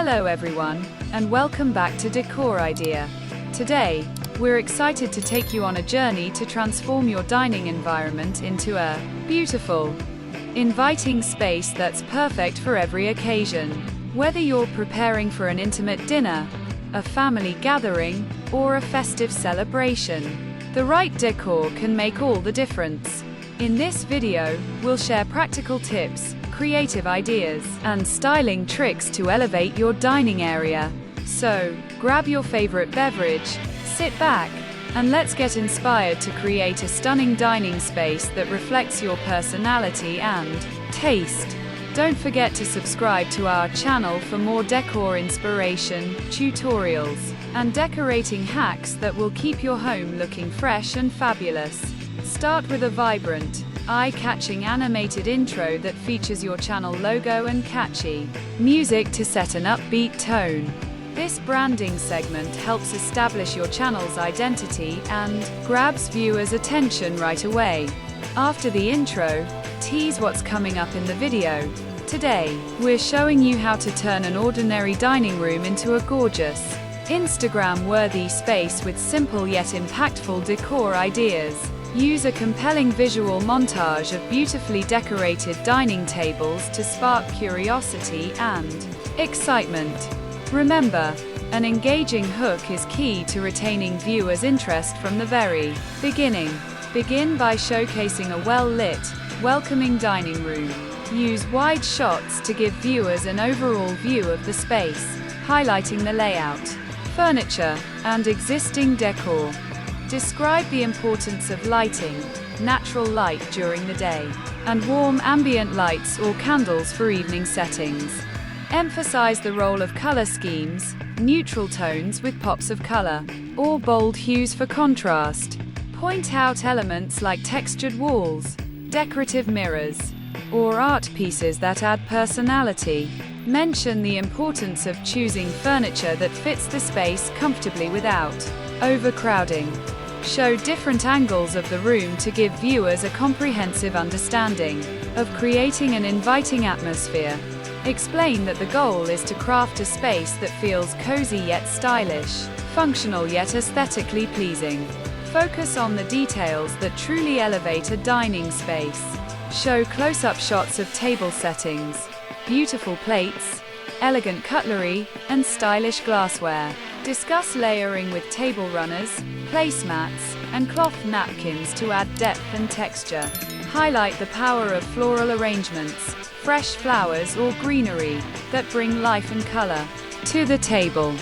Hello everyone, and welcome back to Decor Idea. Today, we're excited to take you on a journey to transform your dining environment into a beautiful, inviting space that's perfect for every occasion. Whether you're preparing for an intimate dinner, a family gathering, or a festive celebration, the right decor can make all the difference. In this video, we'll share practical tips, creative ideas, and styling tricks to elevate your dining area. So, grab your favorite beverage, sit back, and let's get inspired to create a stunning dining space that reflects your personality and taste. Don't forget to subscribe to our channel for more decor inspiration, tutorials, and decorating hacks that will keep your home looking fresh and fabulous. Start with a vibrant, eye-catching animated intro that features your channel logo and catchy music to set an upbeat tone. This branding segment helps establish your channel's identity and grabs viewers' attention right away. After the intro, tease what's coming up in the video. Today, we're showing you how to turn an ordinary dining room into a gorgeous, Instagram-worthy space with simple yet impactful decor ideas. Use a compelling visual montage of beautifully decorated dining tables to spark curiosity and excitement. Remember, an engaging hook is key to retaining viewers' interest from the very beginning. Begin by showcasing a well-lit, welcoming dining room. Use wide shots to give viewers an overall view of the space, highlighting the layout, furniture, and existing decor. Describe the importance of lighting, natural light during the day, and warm ambient lights or candles for evening settings. Emphasize the role of color schemes, neutral tones with pops of color, or bold hues for contrast. Point out elements like textured walls, decorative mirrors, or art pieces that add personality. Mention the importance of choosing furniture that fits the space comfortably without overcrowding. Show different angles of the room to give viewers a comprehensive understanding of creating an inviting atmosphere. Explain that the goal is to craft a space that feels cozy yet stylish, functional yet aesthetically pleasing. Focus on the details that truly elevate a dining space. Show close-up shots of table settings, beautiful plates, elegant cutlery, and stylish glassware. Discuss layering with table runners, placemats, and cloth napkins to add depth and texture. Highlight the power of floral arrangements, fresh flowers or greenery that bring life and color to the table.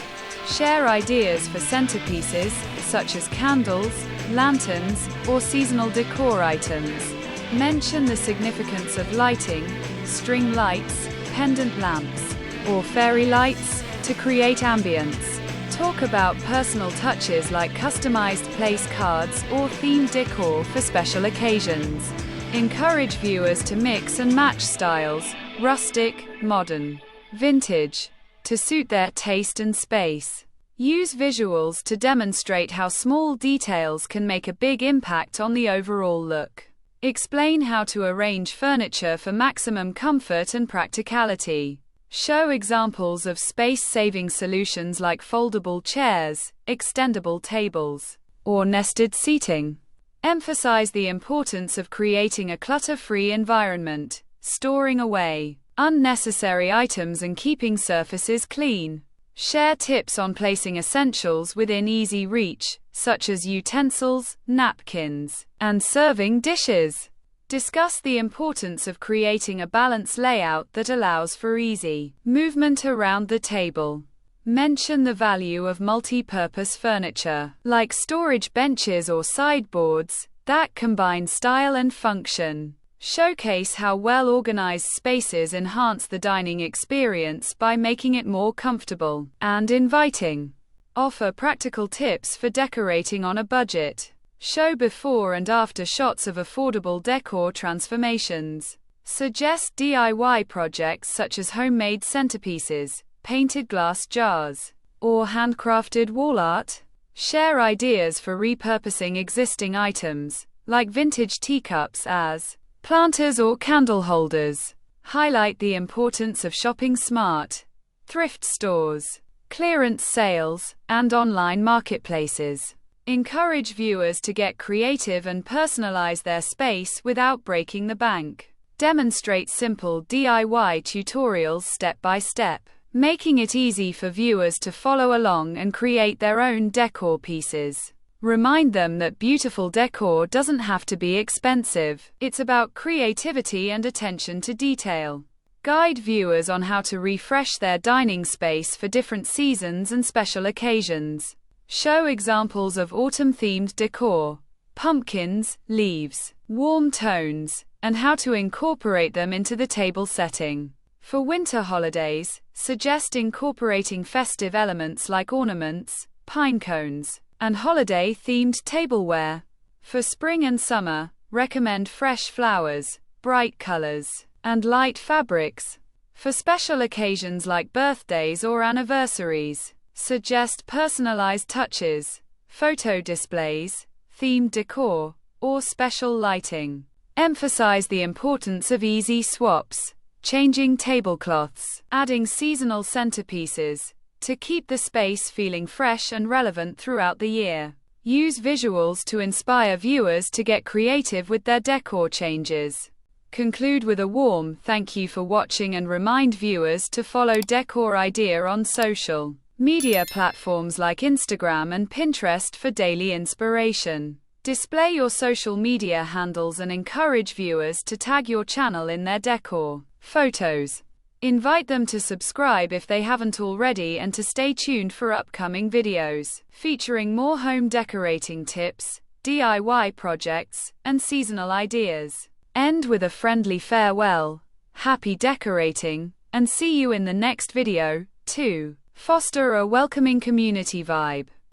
Share ideas for centerpieces, such as candles, lanterns, or seasonal decor items. Mention the significance of lighting, string lights, pendant lamps, or fairy lights to create ambience. Talk about personal touches like customized place cards or themed decor for special occasions. Encourage viewers to mix and match styles, rustic, modern, vintage, to suit their taste and space. Use visuals to demonstrate how small details can make a big impact on the overall look. Explain how to arrange furniture for maximum comfort and practicality. Show examples of space-saving solutions like foldable chairs, extendable tables, or nested seating. Emphasize the importance of creating a clutter-free environment, storing away unnecessary items and keeping surfaces clean. Share tips on placing essentials within easy reach, such as utensils, napkins, and serving dishes. Discuss the importance of creating a balanced layout that allows for easy movement around the table. Mention the value of multi-purpose furniture, like storage benches or sideboards, that combine style and function. Showcase how well-organized spaces enhance the dining experience by making it more comfortable and inviting. Offer practical tips for decorating on a budget. Show before and after shots of affordable decor transformations. Suggest DIY projects such as homemade centerpieces, painted glass jars, or handcrafted wall art. Share ideas for repurposing existing items, like vintage teacups as planters or candle holders. Highlight the importance of shopping smart thrift stores, clearance sales, and online marketplaces. Encourage viewers to get creative and personalize their space without breaking the bank. Demonstrate simple DIY tutorials step by step, making it easy for viewers to follow along and create their own decor pieces. Remind them that beautiful decor doesn't have to be expensive. It's about creativity and attention to detail. Guide viewers on how to refresh their dining space for different seasons and special occasions. Show examples of autumn-themed decor, pumpkins, leaves, warm tones, and how to incorporate them into the table setting. For winter holidays, suggest incorporating festive elements like ornaments, pine cones, and holiday-themed tableware. For spring and summer, recommend fresh flowers, bright colors, and light fabrics. For special occasions like birthdays or anniversaries, suggest personalized touches, photo displays, themed decor, or special lighting. Emphasize the importance of easy swaps, changing tablecloths, adding seasonal centerpieces, to keep the space feeling fresh and relevant throughout the year. Use visuals to inspire viewers to get creative with their decor changes. Conclude with a warm thank you for watching and remind viewers to follow Decor Idea on social media platforms like Instagram and Pinterest for daily inspiration. Display your social media handles and encourage viewers to tag your channel in their decor photos. Invite them to subscribe if they haven't already and to stay tuned for upcoming videos featuring more home decorating tips, DIY projects, and seasonal ideas. End with a friendly farewell, happy decorating, and see you in the next video. 2. Foster a welcoming community vibe.